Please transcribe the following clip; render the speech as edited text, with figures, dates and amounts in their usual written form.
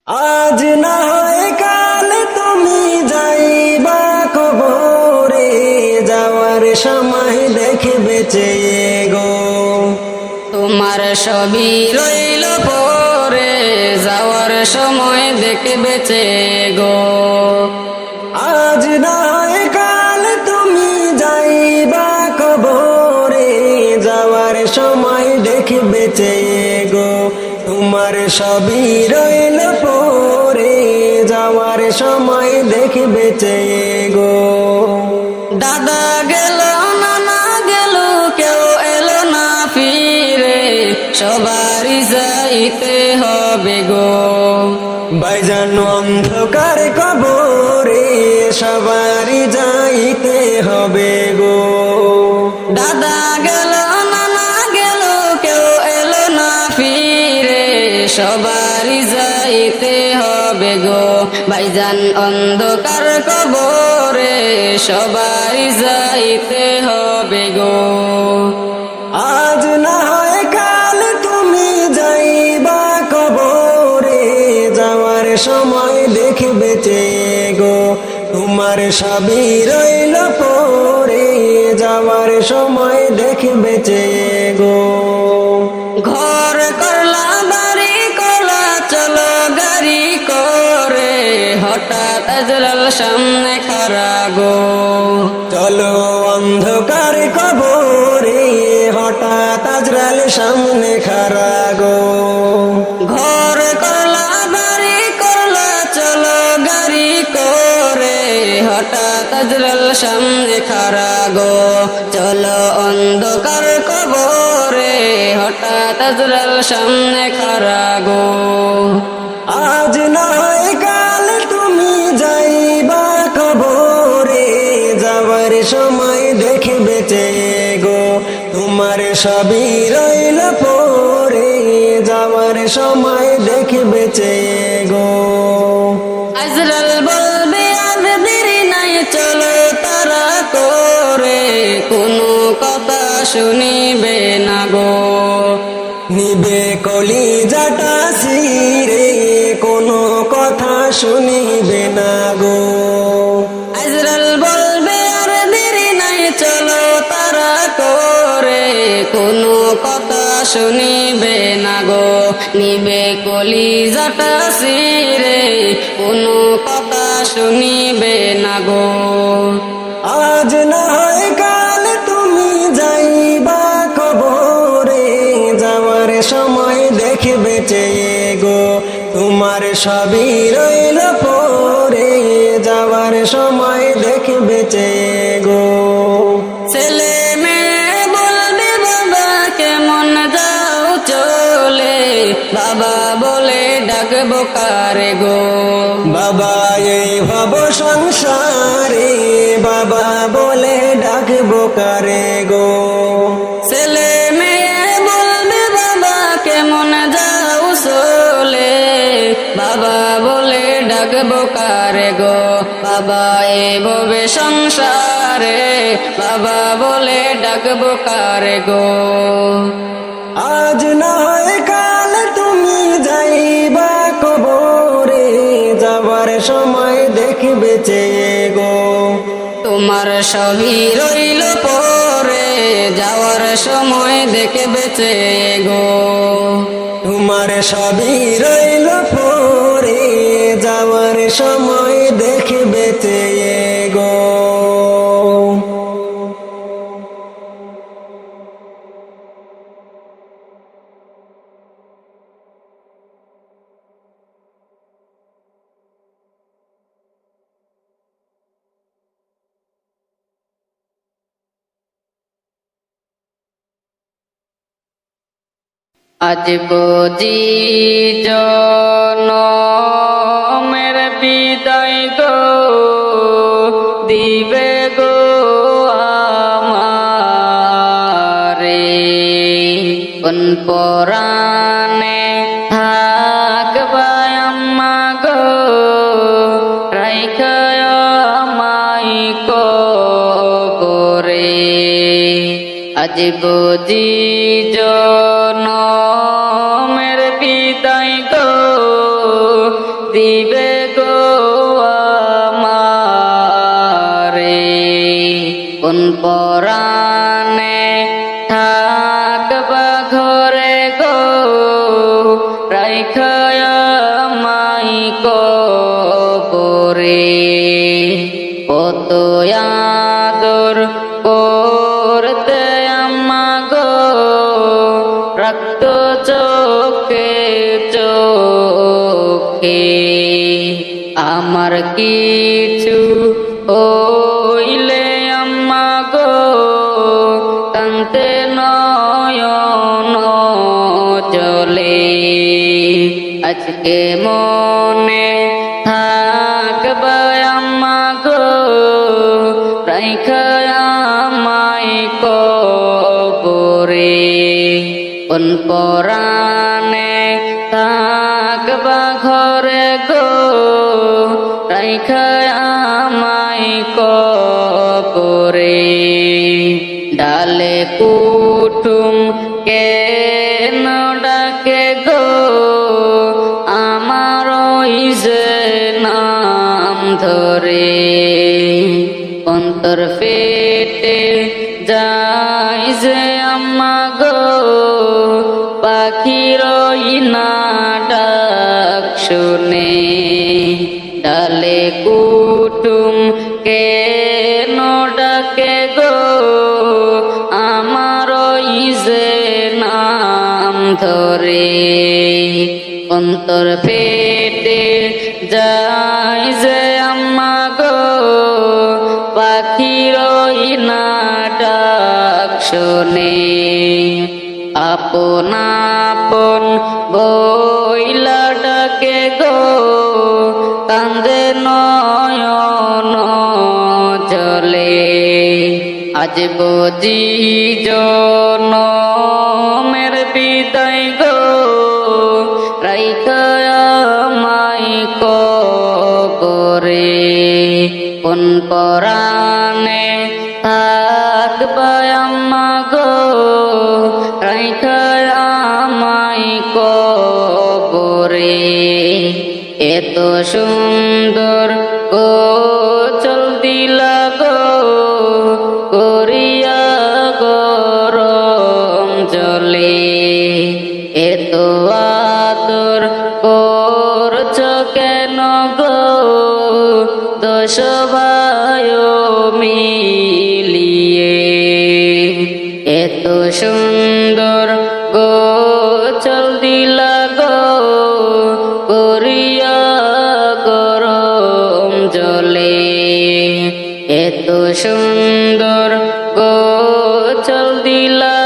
আজ না হয় কাল তুমি যাইবা কবরে, যাওয়ার সময় দেখবে চেয়ে গো। তোমার সবই রইল পরে, যাওয়ার সময় দেখবে চেয়ে গো। আজ না হয় কাল তুমি যাইবা কবরে, যাওয়ার সময় দেখবে চেয়ে গো। তোমার সবই রইল পরে, যাওয়ার সময় দেখবে চেয়ে গো। দাদা গেল, নানা গেল, কেউ এলো না ফিরে, সবারই যাইতে হবে গো। ভাইজান অন্ধকার কবরে, সবারই যাইতে হবে গো। দাদা গেল, নানা গেল, কেউ এলো না ফিরে, সবারই যাইতে হবে গো। ভাইজান অন্ধকার কবরে, সবারই যাইতে হবে গো। আজ না হয় কাল তুমি যাইবা কবরে, যাওয়ার সময় দেখবে চেয়ে গো। তোমার সবই রইল পরে, যাওয়ার সময় দেখবে চেয়ে গো। ঘর করলা, বাড়ি করলা, চলো গাড়ি করে, হঠাৎ আজরাল সামনে খাড়া গো। চলো অন্ধকার কবরে, হঠাৎ আজরাল সামনে খাড়া গো। ঘর করলা, বাড়ি করলা, চলো গাড়ি করে, হঠাৎ আজরাল সামনে খাড়া গো। চলো অন্ধকার কবরে, হঠাৎ আজরাল সামনে খাড়া গো। আজ না হয় কাল তুমি যাইবা কবরে, যাওয়ার সময় দেখবে চেয়ে গো। তোমার সবই রইল পরে, যাওয়ার সময় দেখবে চেয়ে গো। আজরাল বলবে আর দেরি নাই, চলো তারা করে, কোনো কথা শুনিবে না গো। নিবে কলিজাটা ছিঁড়ে, কোনো কথা শুনিবে না গো। আজরাল বলবে আর দেরি নাই, চলো তারা করে, কোনো কথা শুনিবে না গো। নিবে কলিজাটা ছিঁড়ে, কোনো কথা শুনিবে না গো। আজ না হয় কাল তুমি যাইবা কবরে, যাওয়ার সময় দেখবে চেয়ে গো। তোমার সবই রইল পরে, যাওয়ার সময় দেখবে চেয়ে গো। ছেলে মেয়ে বলবে বাবা কেমন যাও চলে, বাবা বলে ডাকবো কারে গো। বাবা এই ভব সংসারে, বাবা বলে ডাকবো কারে গো। ছেলে মেয়ে বলবে বাবা কেমন যাও চলে, বাবা বলে ডাকবো কারে গো। বাবা এ ববে সংসারে, বাবা বলে ডাকবো কারে গো। আজ না হয় কাল তুমি যাইবা কবরে, যাবার সময় দেখবে চেয়ে গো। তোমার সবই রইল পরে, যাওয়ার সময় দেখবে চেয়ে গো। তোমার সবই রইল পরে, যাওয়ার সময় দেখবে চেয়ে গো। আজ বুঝি জনমের বিদায় গো, দিবে গো আমারে। কোন পরাণে থাকবা আম্মা গো, রাইখা আমায় কবরে। আজ বুঝি জনমের বিদায় গো, দিবে গো আমারে কোন পরাণে থাকবা ঘরে গো রাইখায় মাই কবরে কত আদর করতে আম্মা গো রক্ত চোখে চোখে আমার কিছু হইলে আম্মা গো কান্তে নয়ন জলে আজকে মনে থাকবে আম্মা গো রাইখা আমায় কবরে কোন পরাণে থাকবা ঘরে গো রাইখা আমায় কবরে ডালে কুটুম কেন ডাকে গো আমার ওই যে নাম ধরে অন্তর পেটে যাই যে আম্মা গো পাখির না ডাক শুনে ডালে কুটুম কেন ডাকে গো আমার ওই যে নাম ধরে অন্তর পেটে যাই যে আম্মা গো পাখির না ডাক শুনে আপন আপন বইলা ডাকে গো কান্দে নয়ন জলে আজ বুঝি জনমের বিদায় গো রাইখা আমায় কবরে কোন পরাণে থাকবা আম্মা গো রাইখা আমায় কবরে এত সুন্দর গোচল দিলা গো করিয়া গরম জলে এত আদর করছ কেন গো দশ ভাই মিলিয়ে এত সুন্দর গোচল দিলা গো করিয়া গরম জলে এত সুন্দর গোচল দিলা